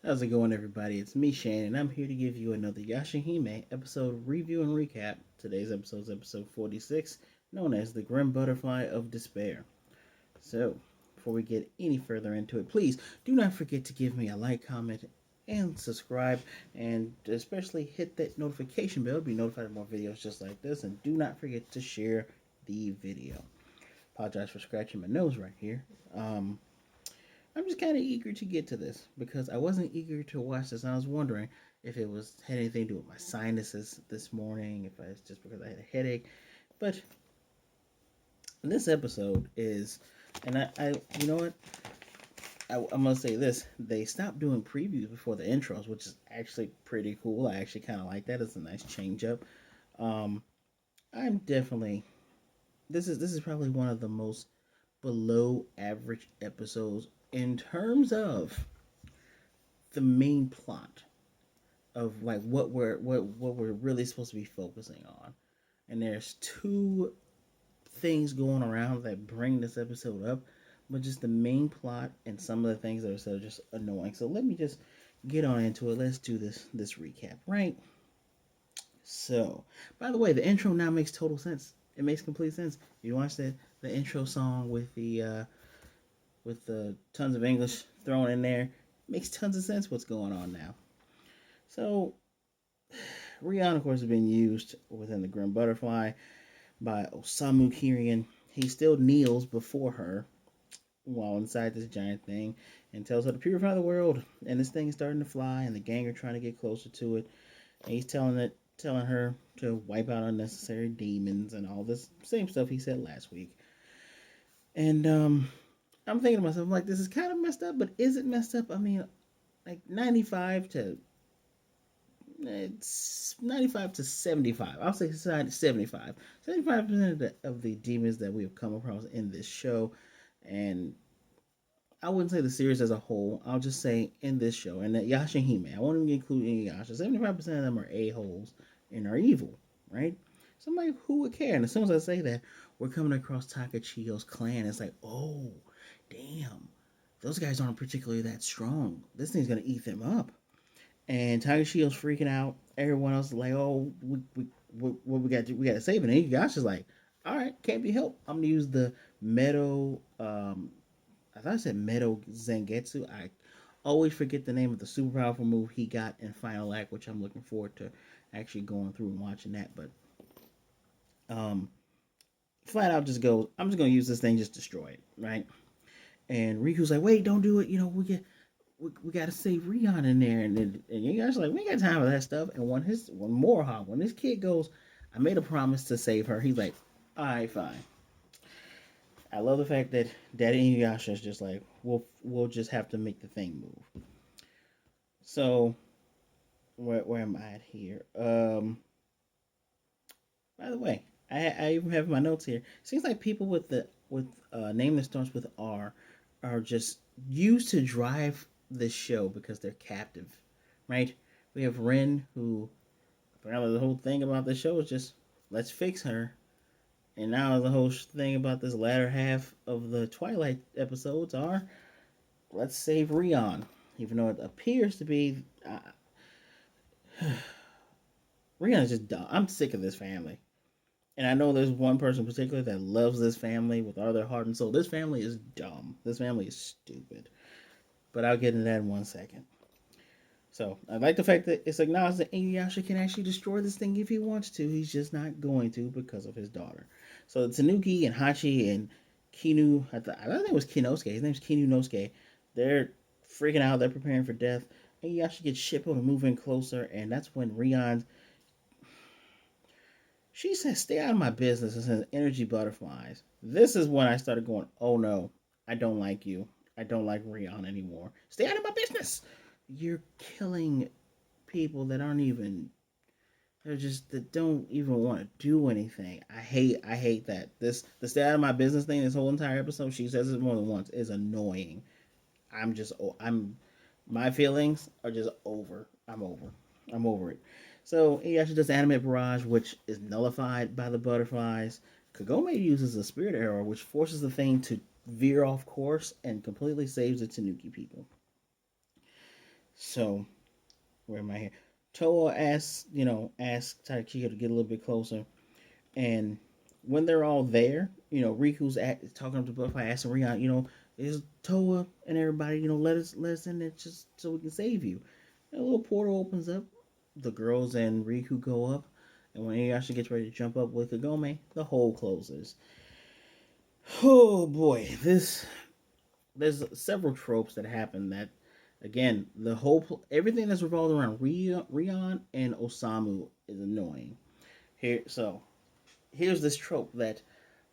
How's it going, everybody? It's me, Shane, and I'm here to give you another Yashahime episode review and recap. Today's episode is episode 46, known as The Grim Butterfly of Despair. So, before we get any further into it, please do not forget to give me a like, comment, and subscribe, and especially hit that notification bell to be notified of more videos just like this, and do not forget to share the video. Apologize for scratching my nose right here. I'm just kind of eager to get to this because I wasn't eager to watch this. And I was wondering if it was had anything to do with my sinuses this morning, if it's just because I had a headache. But this episode is, and you know what? I'm gonna say this: they stopped doing previews before the intros, which is actually pretty cool. I actually kind of like that. It's a nice change up. Um, I'm definitely this is probably one of the most below average episodes in terms of the main plot of like what we're really supposed to be focusing on. And there's two things going around that bring this episode up, but just the main plot and some of the things that are so just annoying. So let me just get on into it. Let's do this recap, right? So, by the way, the intro now makes total sense. It makes complete sense. You watch the intro song with the tons of English thrown in there. It makes tons of sense what's going on now. So Rion, of course, has been used within the Grim Butterfly by Osamu Kirian. He still kneels before her while inside this giant thing and tells her to purify the world. And this thing is starting to fly, and the gang are trying to get closer to it. And he's telling her to wipe out unnecessary demons and all this same stuff he said last week. And I'm thinking to myself, like, this is kind of messed up, but is it messed up? I mean, like 95 to 75. I'll say 75. 75% of the demons that we have come across in this show, and I wouldn't say the series as a whole. I'll just say in this show, and that Yashahime, I won't even include Inuyasha. 75% of them are a-holes and are evil, right? So I'm like, who would care? And as soon as I say that, we're coming across Takachiyo's clan. It's like, oh, damn. Those guys aren't particularly that strong. This thing's going to eat them up. And Tiger Shield's freaking out. Everyone else is like, "Oh, what we got? We got to save it." And Yasha's like, "All right, can't be helped. I'm gonna use the Meadow. I thought I said Meadow Zangetsu. I always forget the name of the super powerful move he got in Final Act, which I'm looking forward to actually going through and watching that. But um, flat out just goes, I'm just gonna use this thing, just destroy it, right? And Riku's like, "Wait, don't do it. You know, we got to save Rion in there." And you guys are like, we ain't got time for that stuff. And when Moroha, when this kid goes, I made a promise to save her. He's like, all right, fine. I love the fact that Daddy Inuyasha is just like, we'll just have to make the thing move. So where am I at here? By the way, I even have my notes here. Seems like people with name that starts with R are just used to drive this show because they're captive, right? We have Ren, who apparently the whole thing about the show is just let's fix her, and now the whole thing about this latter half of the Twilight episodes are let's save Rion, even though it appears to be Rion is just dumb. I'm sick of this family. And I know there's one person in particular that loves this family with all their heart and soul. This family is dumb. This family is stupid. But I'll get into that in 1 second. So I like the fact that it's acknowledged that Inuyasha can actually destroy this thing if he wants to. He's just not going to because of his daughter. So Tanuki and Hachi and Kinu, I don't think it was Kinosuke. His name's Kinu Nosuke. They're freaking out. They're preparing for death. Inuyasha gets Shippo to move in closer, and that's when Rion, she says, "Stay out of my business," and says, "Energy butterflies." This is when I started going, "Oh no, I don't like you. I don't like Rion anymore. Stay out of my business. You're killing people that aren't even, they're just, that don't even want to do anything." I hate that. The stay out of my business thing, this whole entire episode, she says it more than once, is annoying. My feelings are just over. I'm over it. So he actually does animate barrage, which is nullified by the butterflies. Kagome uses a spirit arrow, which forces the thing to veer off course and completely saves the Tanuki people. So, where am I here? Towa asks Takachiho to get a little bit closer. And when they're all there, Riku's talking to Butterfly, asking Rion, is Towa and everybody, let us in there just so we can save you. And a little portal opens up. The girls and Riku go up. And when Inuyasha gets ready to jump up with Kagome, the hole closes. Oh boy, there's several tropes that happen that, again, everything that's revolved around Rion and Osamu is annoying. Here's this trope that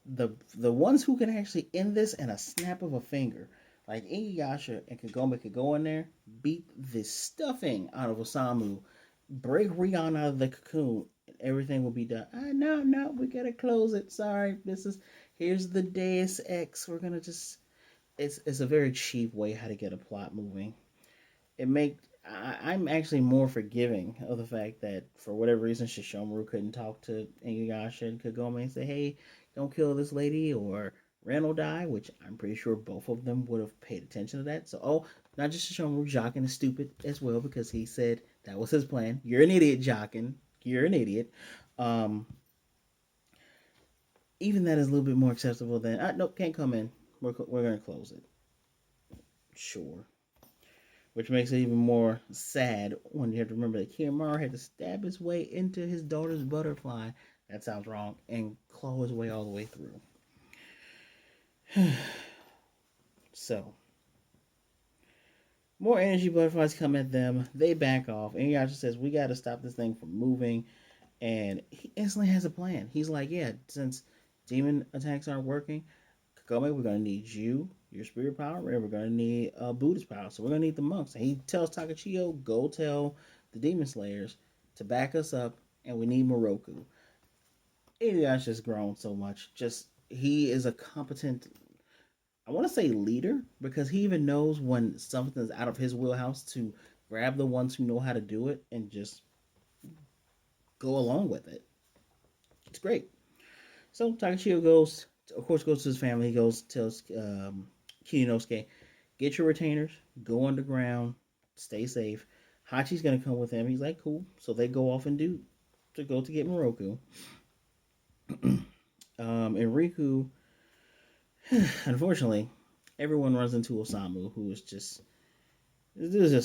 the ones who can actually end this in a snap of a finger, like Inuyasha and Kagome, could go in there, beat the stuffing out of Osamu, break Rion out of the cocoon, and everything will be done. No, we gotta close it. Sorry, here's the Deus Ex. We're gonna just. It's a very cheap way how to get a plot moving. I'm actually more forgiving of the fact that for whatever reason Sesshomaru couldn't talk to Inuyasha and Kagome and say, "Hey, don't kill this lady," or Ren will die, which I'm pretty sure both of them would have paid attention to that. So, not just Sesshomaru, Jockin is stupid as well because he said that was his plan. You're an idiot, Jockin. You're an idiot. Um, Even that is a little bit more acceptable than, nope, can't come in. We're gonna close it. Sure. Which makes it even more sad when you have to remember that Kiyomaru had to stab his way into his daughter's butterfly. That sounds wrong. And claw his way all the way through. So, more energy butterflies come at them. They back off. And Inuyasha says, we got to stop this thing from moving. And he instantly has a plan. He's like, yeah, since demon attacks aren't working, Kagome, we're going to need you, your spirit power, and we're going to need Buddhist power. So we're going to need the monks. And he tells Takachiho, go tell the demon slayers to back us up, and we need Moroku. Inuyasha's grown so much. He is a competent, I want to say leader, because he even knows when something's out of his wheelhouse to grab the ones who know how to do it and just go along with it. It's great. So Takachiho goes to his family. He tells Kiyunosuke, get your retainers, go underground, stay safe. Hachi's gonna come with him. He's like, cool. So they go off and go to get Moroku. And Riku, unfortunately, everyone runs into Osamu, who is just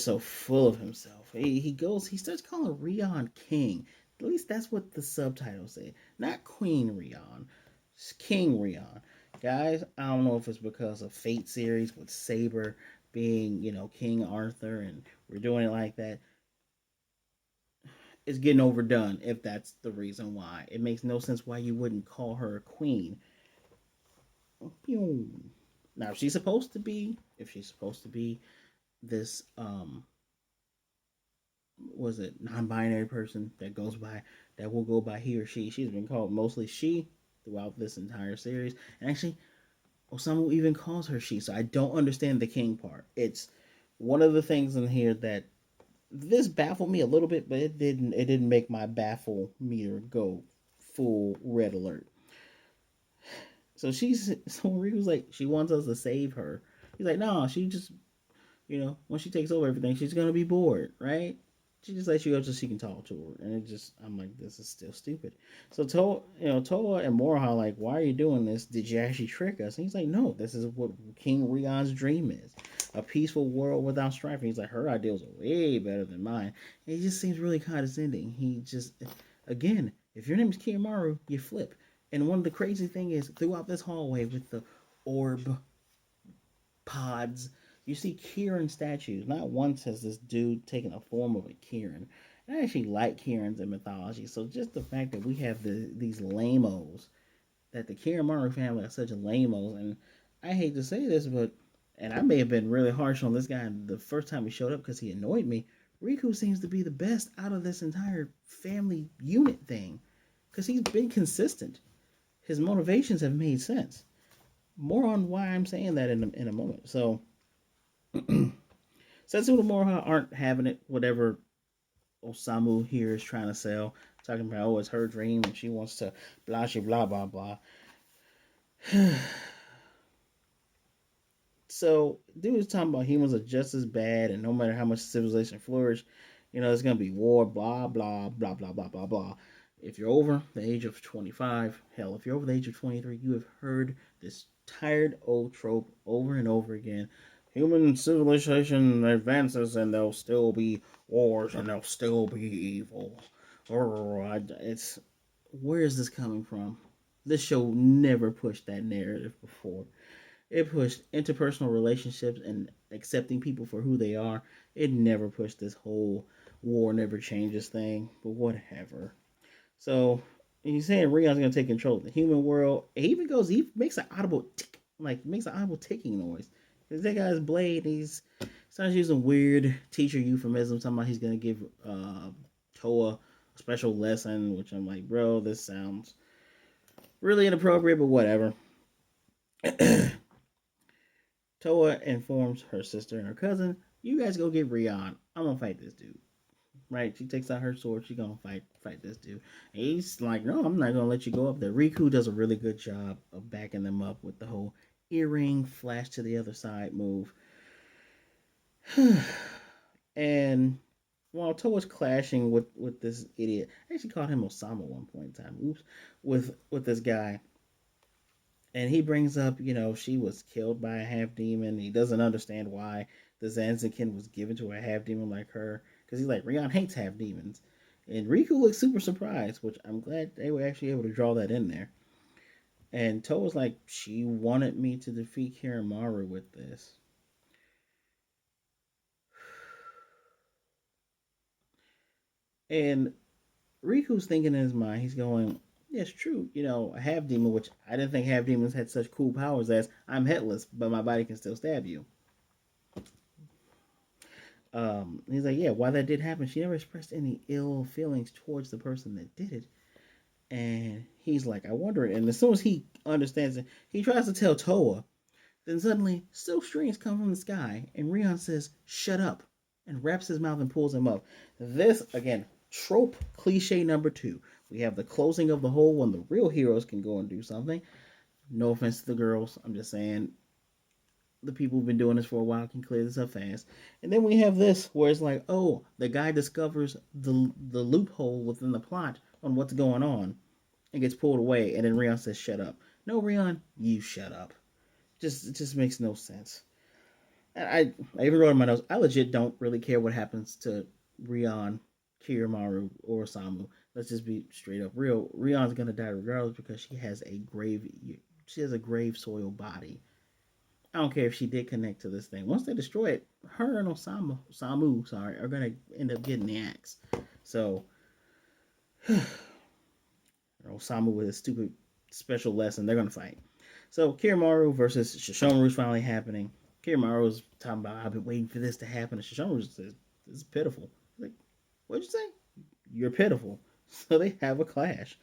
so full of himself. He starts calling Rion King. At least that's what the subtitles say. Not Queen Rion. It's King Rion. Guys, I don't know if it's because of Fate series with Saber being, King Arthur and we're doing it like that. It's getting overdone if that's the reason why. It makes no sense why you wouldn't call her a queen. Now, if she's supposed to be this was it non-binary person that will go by he or she. She's been called mostly she throughout this entire series, and actually Osamu even calls her she. So I don't understand the king part. It's one of the things in here that this baffled me a little bit, but it didn't make my baffle meter go full red alert. So Riku's like, she wants us to save her. He's like, no, she just, when she takes over everything, she's gonna be bored, right? She just lets you go so she can talk to her, and I'm like, this is still stupid. So Towa and Moroha like, why are you doing this? Did you actually trick us? And he's like, no, this is what King Rion's dream is, a peaceful world without strife. And he's like, her ideals are way better than mine. And he just seems really condescending. Again, if your name is Kiyomaru, you flip. And one of the crazy thing is throughout this hallway with the orb pods, you see Kieran statues. Not once has this dude taken a form of a Kieran. And I actually like Kierans in mythology. So just the fact that we have these lamos, that the Kirimaru family are such lamos, and I hate to say this, and I may have been really harsh on this guy the first time he showed up because he annoyed me. Riku seems to be the best out of this entire family unit thing because he's been consistent. His motivations have made sense. More on why I'm saying that in a moment. So, Setsuna and Moroha aren't having it, whatever Osamu here is trying to sell. Talking about, it's her dream and she wants to blah, blah, blah, blah. So, dude was talking about humans are just as bad, and no matter how much civilization flourish, there's gonna be war, blah blah blah blah blah blah blah. If you're over the age of 25, hell, if you're over the age of 23, you have heard this tired old trope over and over again. Human civilization advances, and there'll still be wars, and there'll still be evil. It's where is this coming from? This show never pushed that narrative before. It pushed interpersonal relationships and accepting people for who they are. It never pushed this whole war never changes thing, but whatever. So he's saying Rion's gonna take control of the human world. He makes an audible tick, like makes an audible ticking noise. Cause that guy's blade, he's starts using weird teacher euphemisms, talking about he's gonna give Towa a special lesson, which I'm like, bro, this sounds really inappropriate, but whatever. Towa informs her sister and her cousin, "You guys go get Rion. I'm gonna fight this dude." Right? She takes out her sword. She's gonna fight this dude. And he's like, "No, I'm not gonna let you go up there." Riku does a really good job of backing them up with the whole earring flash to the other side move. And while Towa's clashing with this idiot, I actually called him Osama at one point in time. Oops, with this guy, and he brings up, she was killed by a half demon. He doesn't understand why the Zanzikin was given to a half demon like her, because he's like, Rion hates half demons. And Riku looks super surprised, which I'm glad they were actually able to draw that in there. And Towa's like, she wanted me to defeat Kiramaru with this. And Riku's thinking in his mind, he's going, yeah, it's true. A half demon, which I didn't think half demons had such cool powers as I'm headless, but my body can still stab you. He's like, yeah, why that did happen, she never expressed any ill feelings towards the person that did it. And he's like, I wonder. And as soon as he understands it, he tries to tell Towa. Then suddenly, silk strings come from the sky, and Rion says, shut up, and wraps his mouth and pulls him up. This, again, trope cliche number 2. We have the closing of the hole when the real heroes can go and do something. No offense to the girls. I'm just saying the people who've been doing this for a while can clear this up fast. And then we have this where it's like, oh, the guy discovers the loophole within the plot on what's going on and gets pulled away, and then Rion says, shut up. No, Rion, you shut up. It just makes no sense. I even wrote in my notes, I legit don't really care what happens to Rion, Kiramaru, or Samu. Let's just be straight up real. Rion's gonna die regardless because she has a grave soil body. I don't care if she did connect to this thing. Once they destroy it, her and Samu, are gonna end up getting the axe. So, Osamu with his stupid special lesson, they're gonna fight. So Kiramaru versus Sesshomaru is finally happening. Kiramaru's talking about, I've been waiting for this to happen, and Sesshomaru says, "This is pitiful." Like, what'd you say? You're pitiful. So they have a clash,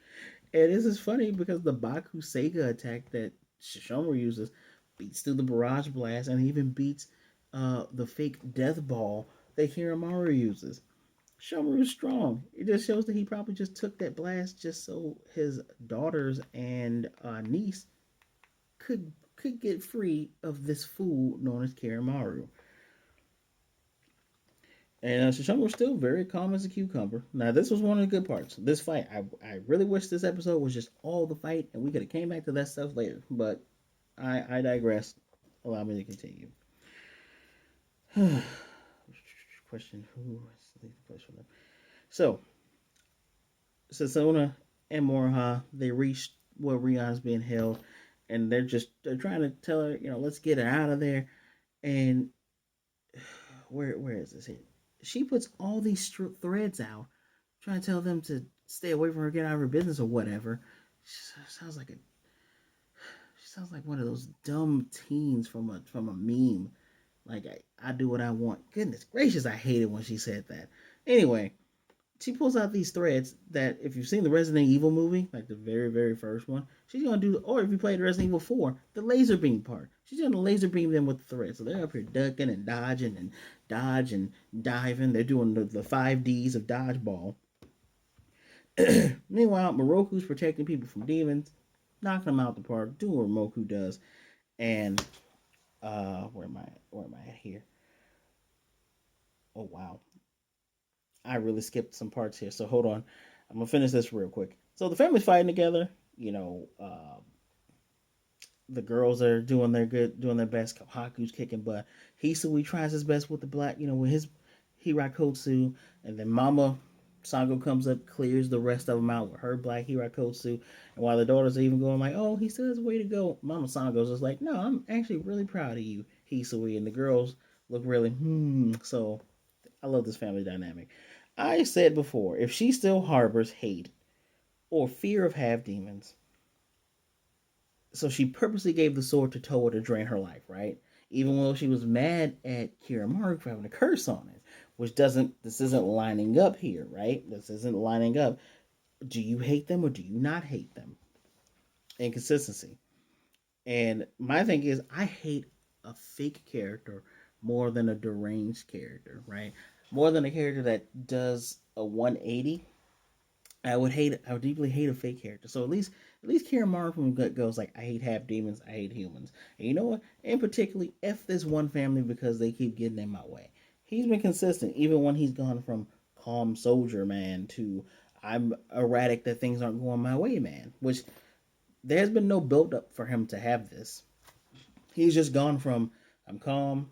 and this is funny because the Baku Sega attack that Sesshomaru uses beats through the barrage blast and even beats the fake death ball that Kiramaru uses. Shomaru's strong. It just shows that he probably just took that blast just so his daughters and niece could get free of this fool known as Kiramaru. And Sesshomaru was still very calm as a cucumber. Now, this was one of the good parts. This fight, I really wish this episode was just all the fight, and we could have came back to that stuff later. But I digress. Allow me to continue. Question: who is the place for them? So, Setsuna and Moroha, they reached where Rion's being held, and they're trying to tell her, let's get her out of there. And where is this? She puts all these threads out, trying to tell them to stay away from her, get out of her business or whatever. She sounds like one of those dumb teens from a meme. Like, I do what I want. Goodness gracious, I hated when she said that. Anyway, she pulls out these threads that, if you've seen the Resident Evil movie, like the very, very first one, she's going to do, or if you played Resident Evil 4, the laser beam part. She's going to laser beam them with the threads. So they're up here ducking and dodging and dodge and diving. They're doing the 5Ds of dodgeball. Meanwhile, Moroku's protecting people from demons, knocking them out the park, doing what Moroku does. And Where am I at here? Oh wow, I really skipped some parts here. So hold on, I'm gonna finish this real quick. So the family's fighting together. The girls are doing their best. Kohaku's kicking butt. Hisui tries his best with the black, with his Hirakotsu, and then Mama Sango comes up, clears the rest of them out with her black Hirakotsu. And while the daughters are even going like, "Oh, he still has a way to go," Mama Sango's just like, "No, I'm actually really proud of you, Hisui." And the girls look really So I love this family dynamic. I said before, if she still harbors hate or fear of half demons, so she purposely gave the sword to Towa to drain her life, right? Even though she was mad at Kiramaru for having a curse on it, which doesn't this isn't lining up here, right? This isn't lining up. Do you hate them or do you not hate them? Inconsistency. And my thing is I hate a fake character more than a deranged character, right? More than a character that does a 180. I would deeply hate a fake character. So at least Karen Martin from gut goes like, I hate half demons, I hate humans. And you know what? In particularly, F this one family because they keep getting in my way. He's been consistent, even when he's gone from calm soldier man to I'm erratic that things aren't going my way, man. Which there's been no build up for him to have this. He's just gone from I'm calm,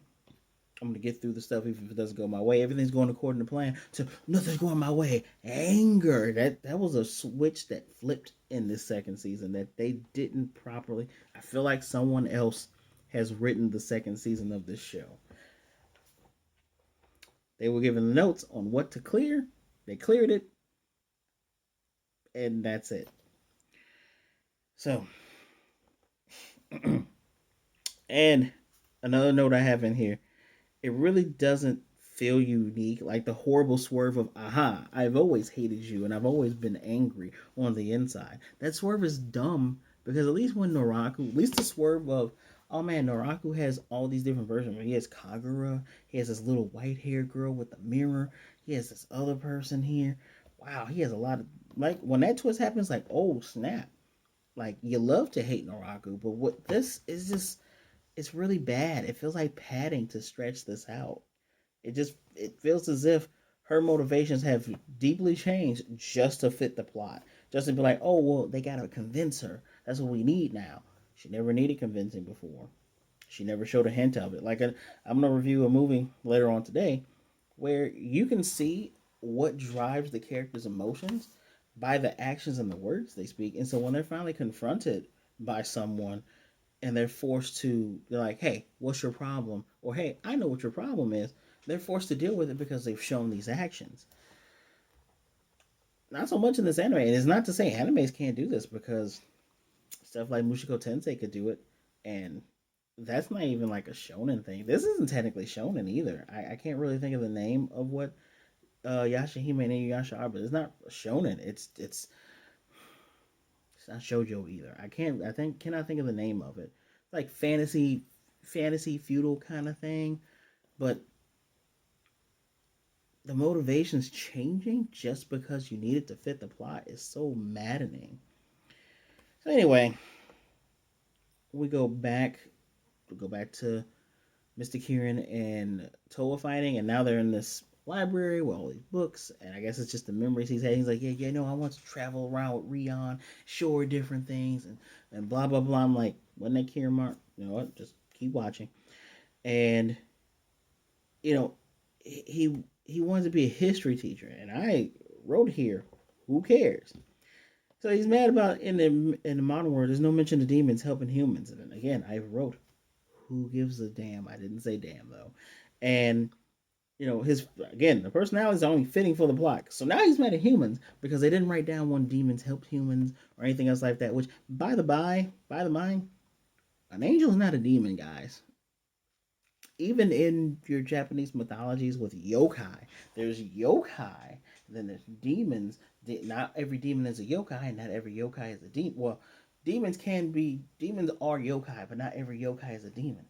I'm gonna get through the stuff even if it doesn't go my way. Everything's going according to plan. To nothing's going my way. Anger. That was a switch that flipped in this second season that they didn't properly. I feel like someone else has written the second season of this show. They were given the notes on what to clear. They cleared it, and that's it. So, and another note I have in here, it really doesn't feel unique. Like the horrible swerve of aha, I've always hated you and I've always been angry on the inside. That swerve is dumb because at least when Naraku, at least the swerve of oh man, Naraku has all these different versions. He has Kagura, he has this little white haired girl with the mirror, he has this other person here. Wow, he has a lot of like when that twist happens, like oh snap. Like you love to hate Naraku, but what this is just it's really bad. It feels like padding to stretch this out. It feels as if her motivations have deeply changed just to fit the plot. Just to be like, oh well, they gotta convince her. That's what we need now. She never needed convincing before. She never showed a hint of it. I'm gonna review a movie later on today where you can see what drives the character's emotions by the actions and the words they speak. And so when they're finally confronted by someone and they're like, hey, what's your problem? Or hey, I know what your problem is. They're forced to deal with it because they've shown these actions. Not so much in this anime, and it's not to say animes can't do this because stuff like Mushiko Tensei could do it, and that's not even like a shonen thing. This isn't technically shonen either. I can't really think of the name of what Yashahime and Inuyasha are, but it's not shonen. It's not shojo either. Cannot think of the name of it. It's like fantasy feudal kind of thing, but the motivations changing just because you need it to fit the plot is so maddening. So anyway, we go back to Mr. Kieran and Towa fighting, and now they're in this library with all these books, and I guess it's just the memories he's had. He's like, yeah, no, I want to travel around with Rion, show her different things, and blah blah blah. I'm like, wasn't that Kieran Mark? You know what? Just keep watching. And you know, he wanted to be a history teacher, and I wrote here, who cares? So he's mad about in the modern world. There's no mention of demons helping humans, and then again, I wrote, who gives a damn? I didn't say damn though, and his again the personality is only fitting for the plot. So now he's mad at humans because they didn't write down when demons helped humans or anything else like that. Which, by the mind, an angel is not a demon, guys. Even in your Japanese mythologies with yokai, there's yokai, then there's demons. Not every demon is a yokai, not every yokai is a demon. Well, demons are yokai, but not every yokai is a demon.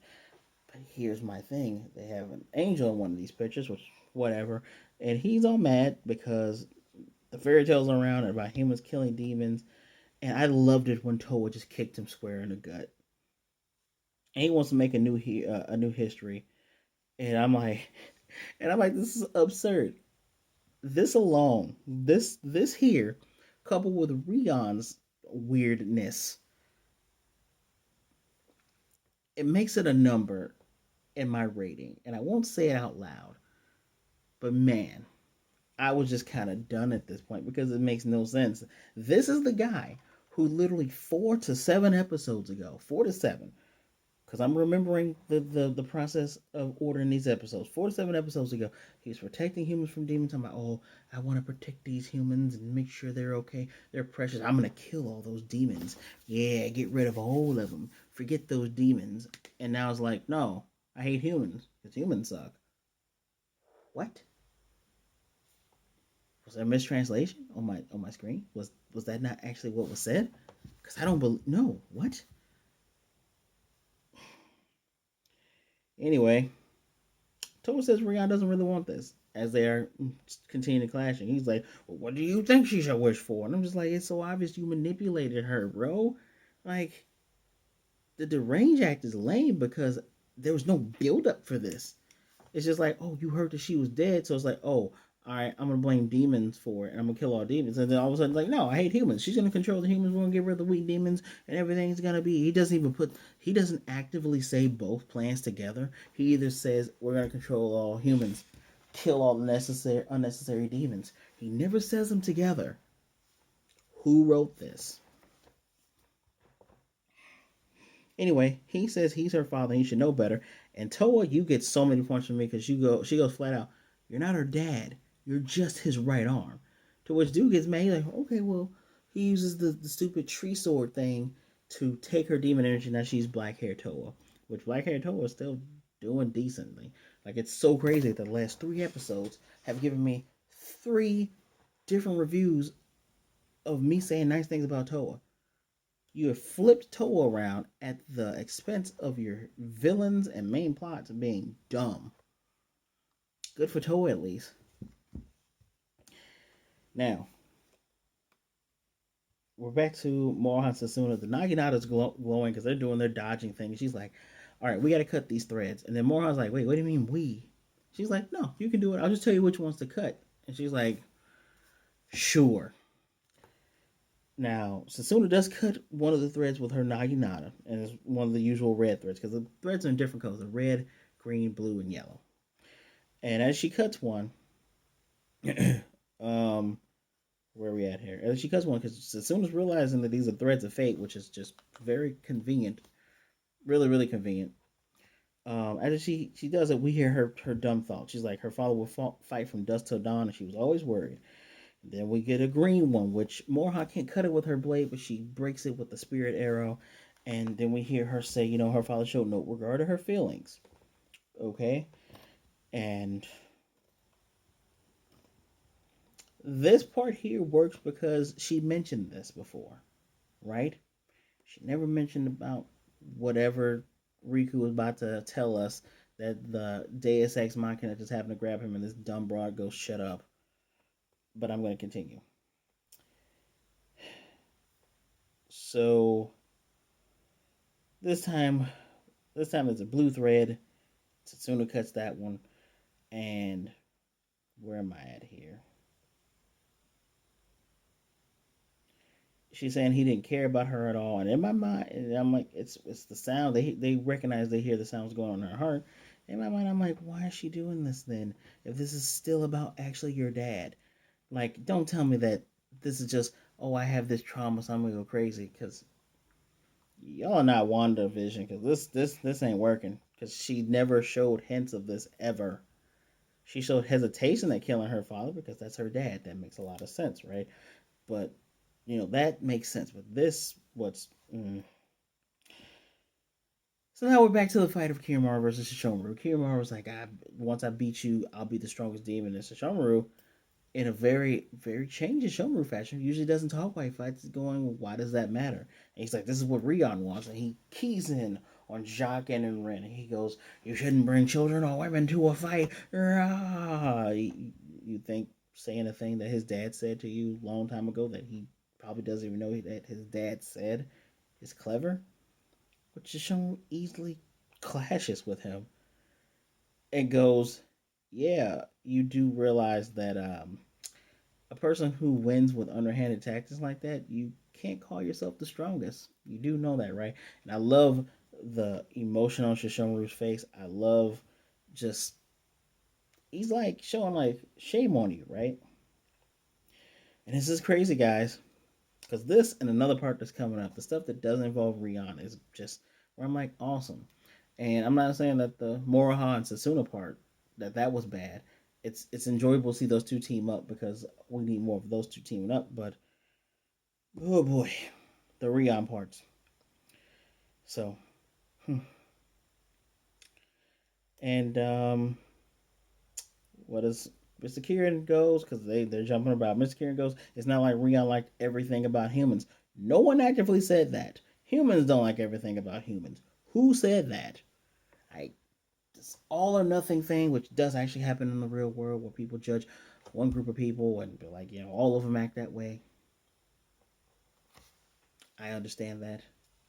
But here's my thing: they have an angel in one of these pictures, which whatever, and he's all mad because the fairy tales are around about humans killing demons, and I loved it when Towa just kicked him square in the gut. And he wants to make a new history. And I'm like, this is absurd. This alone, this here, coupled with Rion's weirdness, it makes it a number in my rating. And I won't say it out loud, but man, I was just kind of done at this point because it makes no sense. This is the guy who literally 4 to 7 episodes ago, 4 to 7, because I'm remembering the process of ordering these episodes. 4 to 7 episodes ago, he was protecting humans from demons. I'm like, oh, I want to protect these humans and make sure they're okay. They're precious. I'm gonna kill all those demons. Yeah, get rid of all of them. Forget those demons. And now it's like, no, I hate humans because humans suck. What? Was there a mistranslation on my screen? Was that not actually what was said? Because I don't believe. No, what? Anyway, Towa says Rion doesn't really want this as they are continuing clashing. He's like, well, what do you think she should wish for? And I'm just like, it's so obvious you manipulated her, bro. Like, the deranged act is lame because there was no build up for this. It's just like, oh, you heard that she was dead, so it's like, oh, all right, I'm gonna blame demons for it, and I'm gonna kill all demons. And then all of a sudden, like, no, I hate humans. She's gonna control the humans. We're gonna get rid of the weak demons, and everything's gonna be. He doesn't actively say both plans together. He either says we're gonna control all humans, kill all unnecessary demons. He never says them together. Who wrote this? Anyway, he says he's her father. He should know better. And Towa, you get so many points from me because she goes flat out, "You're not her dad. You're just his right arm." To which dude gets mad. He's like, "Okay, well, he uses the stupid tree sword thing to take her demon energy. Now she's black hair Towa, which black hair Towa is still doing decently. Like it's so crazy that the last 3 episodes have given me 3 different reviews of me saying nice things about Towa. You have flipped Toa around at the expense of your villains and main plots being dumb. Good for Toa at least. Now, we're back to Moroha and Setsuna. The Naginata's glowing because they're doing their dodging thing. She's like, all right, we got to cut these threads. And then Moroha's like, wait, what do you mean we? She's like, no, you can do it. I'll just tell you which ones to cut. And she's like, sure. Now, Setsuna does cut one of the threads with her Naginata, and it's one of the usual red threads because the threads are in different colors: red, green, blue, and yellow. And as she cuts one, um, where are we at here? As she cuts one, because as soon as realizing that these are threads of fate, which is just very convenient, really, really convenient. After she does it, we hear her dumb thought. She's like, her father will fight from dusk till dawn, and she was always worried. Then we get a green one, which Moroha can't cut it with her blade, but she breaks it with the spirit arrow. And then we hear her say, her father showed no regard to her feelings. Okay? And this part here works because she mentioned this before, right? She never mentioned about whatever Riku was about to tell us that the Deus Ex Machina just happened to grab him and this dumb broad goes, shut up. But I'm going to continue. So this time it's a blue thread. Setsuna cuts that one. And where am I at here? She's saying he didn't care about her at all. And in my mind, and I'm like, it's the sound. They recognize, they hear the sounds going on in her heart. In my mind, I'm like, why is she doing this then? If this is still about actually your dad, like, don't tell me that this is just, oh, I have this trauma, so I'm gonna go crazy. Because y'all are not WandaVision. Because this ain't working. Because she never showed hints of this ever. She showed hesitation at killing her father because that's her dad. That makes a lot of sense, right? But that makes sense. But this, what's so now we're back to the fight of Kiyomaru versus Sesshomaru. Kiyomaru was like, once I beat you, I'll be the strongest demon. And Sesshomaru, in a very, very changed Sesshomaru fashion, usually doesn't talk while he fights. Going, well, why does that matter? And he's like, this is what Rion wants. And he keys in on Jacques and Ren. And he goes, you shouldn't bring children or women to a fight. You think saying a thing that his dad said to you a long time ago that he probably doesn't even know that his dad said is clever? But Sesshomaru easily clashes with him and goes, "Yeah, you do realize that a person who wins with underhanded tactics like that, you can't call yourself the strongest. You do know that, right?" And I love the emotion on Sesshomaru's face. I love just he's like showing like shame on you, right? And this is crazy, guys, because this and another part that's coming up, the stuff that doesn't involve Rion is just where I'm like awesome. And I'm not saying that the Moroha and Setsuna part that was bad. It's enjoyable to see those two team up because we need more of those two teaming up. But oh boy, the Rion parts. So, and what is Mr. Kieran goes because they're jumping about. Mr. Kieran goes. It's not like Rion liked everything about humans. No one actively said that. Humans don't like everything about humans. Who said that? I This all or nothing thing, which does actually happen in the real world, where people judge one group of people and be like, all of them act that way. I understand that.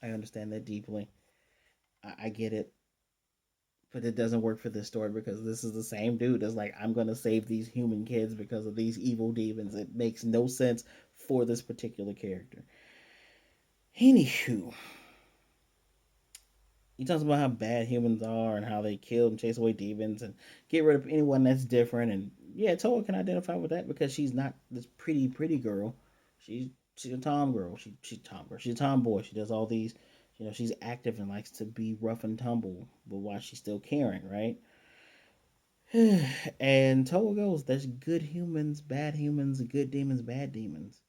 I understand that deeply. I get it. But it doesn't work for this story because this is the same dude that's like, I'm gonna save these human kids because of these evil demons. It makes no sense for this particular character. Anywho, he talks about how bad humans are and how they kill and chase away demons and get rid of anyone that's different. And yeah, Towa can identify with that because she's not this pretty girl. She's she's a tom girl. She's a tom girl. She's a tomboy. She does all these. She's active and likes to be rough and tumble, but while she's still caring, right? And Towa goes, "There's good humans, bad humans, good demons, bad demons.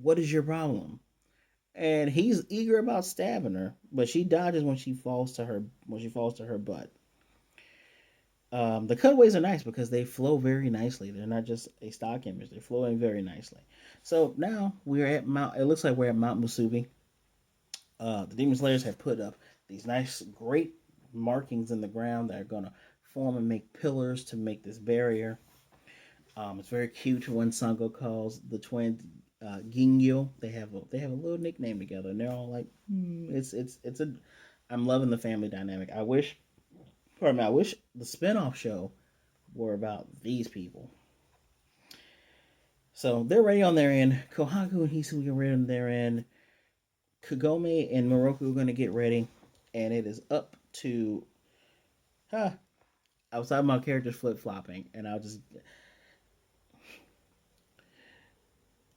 What is your problem?" And he's eager about stabbing her, but she dodges when she falls to her butt. The cutaways are nice because they flow very nicely. They're not just a stock image; they flow in very nicely. So now we're at Mount. It looks like we're at Mount Musubi. The Demon Slayers have put up these nice, great markings in the ground that are gonna form and make pillars to make this barrier. It's very cute when Sango calls the twins Gingyo. They have a little nickname together, and they're all like, it's a. I'm loving the family dynamic. I wish the spinoff show were about these people. So they're ready on their end. Kohaku and Hisu are ready on their end. Kagome and Moroku are going to get ready, and it is up to. Huh, outside my characters flip flopping, and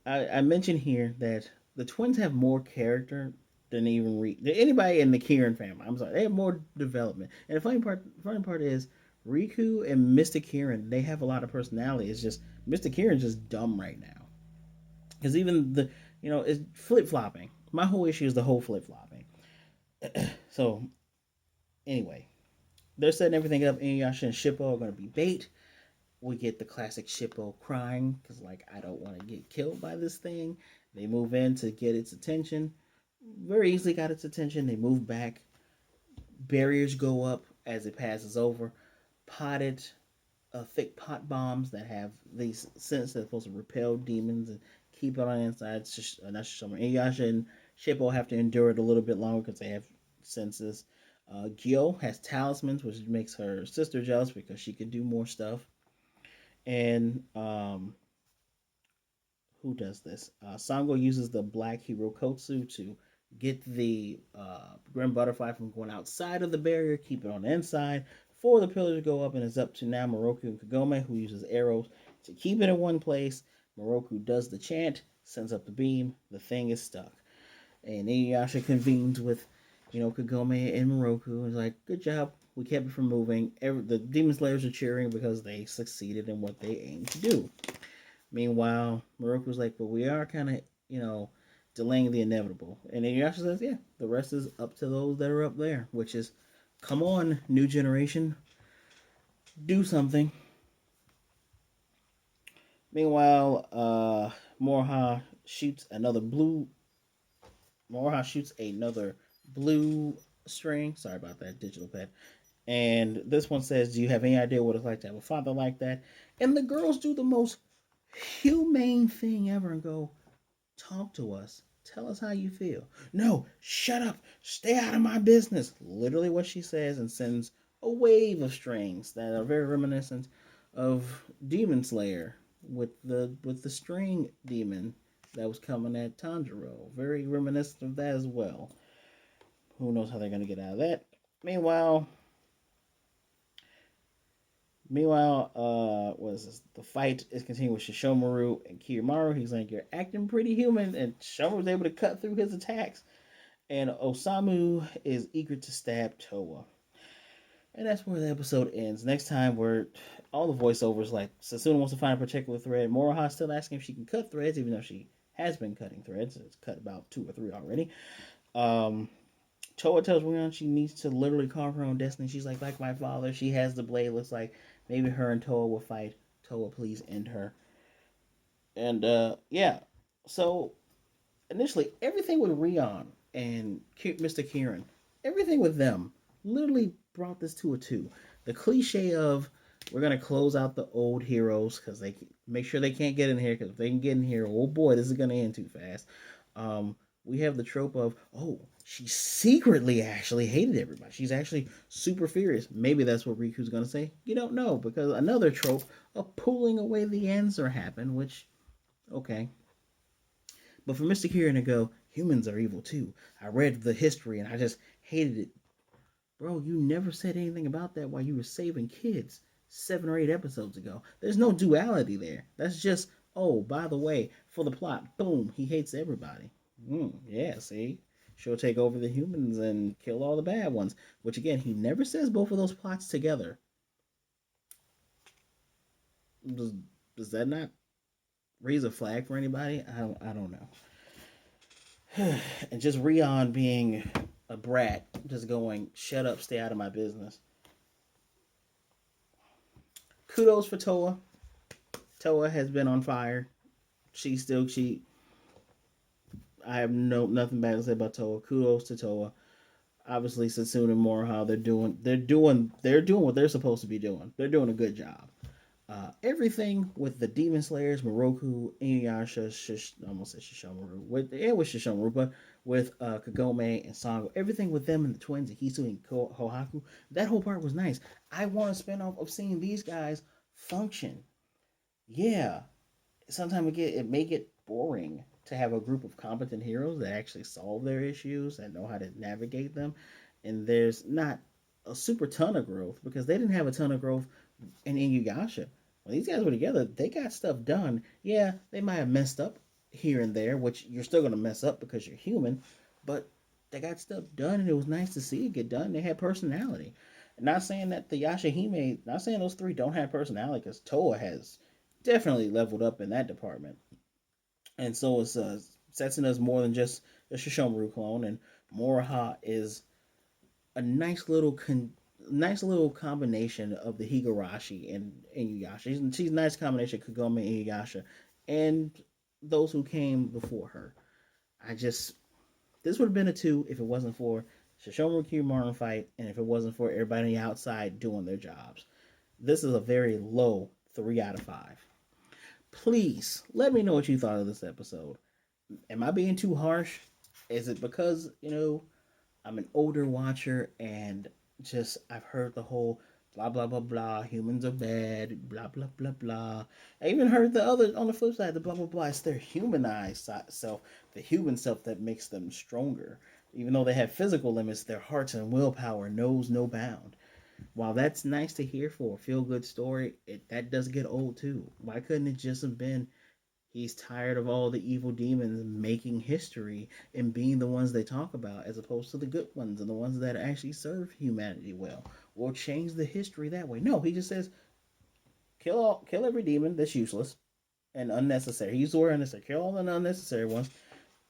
I mentioned here that the twins have more character than anybody in the Kieran family. I'm sorry, they have more development. And the funny part is Riku and Mr. Kieran. They have a lot of personality. It's just Mr. Kieran's just dumb right now because even it's flip flopping. My whole issue is the whole flip flopping. So anyway, they're setting everything up. Inuyasha and Shippo are going to be bait. We get the classic Shippo crying because, like, I don't want to get killed by this thing. They move in to get its attention. Very easily got its attention. They move back. Barriers go up as it passes over. Potted, thick pot bombs that have these scents that are supposed to repel demons and keep it on the inside. Not Sesshomaru. Inuyasha and Shippo have to endure it a little bit longer because they have senses. Gyo has talismans, which makes her sister jealous because she can do more stuff. And who does this? Sango uses the black Hirokotsu to get the Grim Butterfly from going outside of the barrier, keep it on the inside. For the pillars to go up, and it's up to now Moroku and Kagome, who uses arrows to keep it in one place. Moroku does the chant, sends up the beam, the thing is stuck. And Inuyasha convenes with, Kagome and Moroku, and is like, "Good job, we kept it from moving." The Demon Slayers are cheering because they succeeded in what they aimed to do. Meanwhile, Moroku's like, "But we are kind of, delaying the inevitable." And Inuyasha says, "Yeah, the rest is up to those that are up there," which is, come on, new generation, do something. Meanwhile, Moroha shoots another blue. Moroha shoots another blue string. Sorry about that, digital pet. And this one says, "Do you have any idea what it's like to have a father like that?" And the girls do the most humane thing ever and go, "Talk to us. Tell us how you feel. No, shut up. Stay out of my business. Literally what she says, and sends a wave of strings that are very reminiscent of Demon Slayer with the string demon that was coming at Tanjiro. Very reminiscent of that as well. Who knows how they're gonna get out of that? Meanwhile, what is this? The fight is continuing with Sesshomaru and Kiyomaru. He's like, "You're acting pretty human," and Sesshomaru's able to cut through his attacks. And Osamu is eager to stab Towa. And that's where the episode ends. Next time, we're all the voiceovers like Setsuna wants to find a particular thread. Moroha still asking if she can cut threads, even though she has been cutting threads. It's cut about 2 or 3 already. Towa tells Rion she needs to literally carve her own destiny. She's like my father, she has the blade. Looks like maybe her and Towa will fight. Towa, please end her. And yeah, so initially everything with Rion and Mr. Kieran, everything with them literally brought this to a 2. The cliche of we're gonna close out the old heroes because they make sure they can't get in here, because if they can get in here, oh boy, this is gonna end too fast. We have the trope of, oh, she secretly actually hated everybody. She's actually super furious. Maybe that's what Riku's gonna say. You don't know, because another trope of pulling away the answer happened, which, okay. But for Mr. Kieran to go, humans are evil too. I read the history and I just hated it. Bro, you never said anything about that while you were saving kids 7 or 8 episodes ago. There's no duality there. That's just, oh, by the way, for the plot, boom, he hates everybody. Yeah, see? She'll take over the humans and kill all the bad ones. Which, again, he never says both of those plots together. Does that not raise a flag for anybody? I don't know. And just Rion being a brat, just going, shut up, stay out of my business. Kudos for Towa. Towa has been on fire. She I have nothing bad to say about Towa. Kudos to Towa. Obviously, Setsuna and Moroha, they're doing what they're supposed to be doing. They're doing a good job. Everything with the Demon Slayers, Moroku, Inuyasha, I almost said Sesshomaru, with Sesshomaru, but with Kagome and Sango, everything with them and the twins, and Hisu and Hohaku, that whole part was nice. I want a spinoff of seeing these guys function. Yeah, sometimes it may get boring to have a group of competent heroes that actually solve their issues and know how to navigate them, and there's not a super ton of growth because they didn't have a ton of growth in Inuyasha. When these guys were together, they got stuff done. Yeah, they might have messed up here and there, which you're still gonna mess up because you're human, but they got stuff done, and it was nice to see it get done. They had personality. Not saying that the Yashahime, not saying those 3 don't have personality, because Towa has definitely leveled up in that department, and so is Setsuna is more than just a Sesshomaru clone, and Moroha is a nice little combination of the Higurashi and Inuyasha. She's a nice combination of Kagome and Inuyasha and those who came before her. I just This would have been a 2 if it wasn't for Sesshomaru Kiyomaru fight, and if it wasn't for everybody on the outside doing their jobs. This is a very low 3 out of 5. Please let me know what you thought of this episode. Am I being too harsh? Is it because, I'm an older watcher and just I've heard the whole blah blah blah blah, humans are bad, blah blah blah blah. I even heard the other on the flip side, the blah blah blah. It's their humanized self, the human self that makes them stronger. Even though they have physical limits, their hearts and willpower knows no bound. While that's nice to hear for a feel good story, that does get old too. Why couldn't it just have been he's tired of all the evil demons making history and being the ones they talk about, as opposed to the good ones and the ones that actually serve humanity well, or change the history that way? No, he just says kill every demon that's useless and unnecessary. He used the word unnecessary. Kill all the unnecessary ones.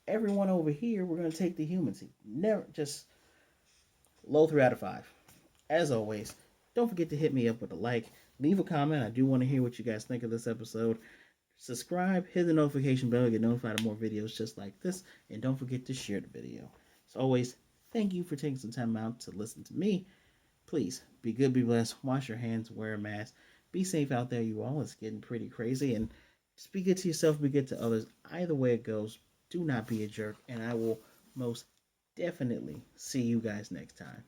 Everyone over here, we're gonna take the humans. He never just low 3 out of 5. As always, don't forget to hit me up with a like, leave a comment. I do want to hear what you guys think of this episode. Subscribe, hit the notification bell to get notified of more videos just like this, and don't forget to share the video. As always, thank you for taking some time out to listen to me. Please, be good, be blessed, wash your hands, wear a mask, be safe out there, you all. It's getting pretty crazy, and just be good to yourself, be good to others. Either way it goes, do not be a jerk, and I will most definitely see you guys next time.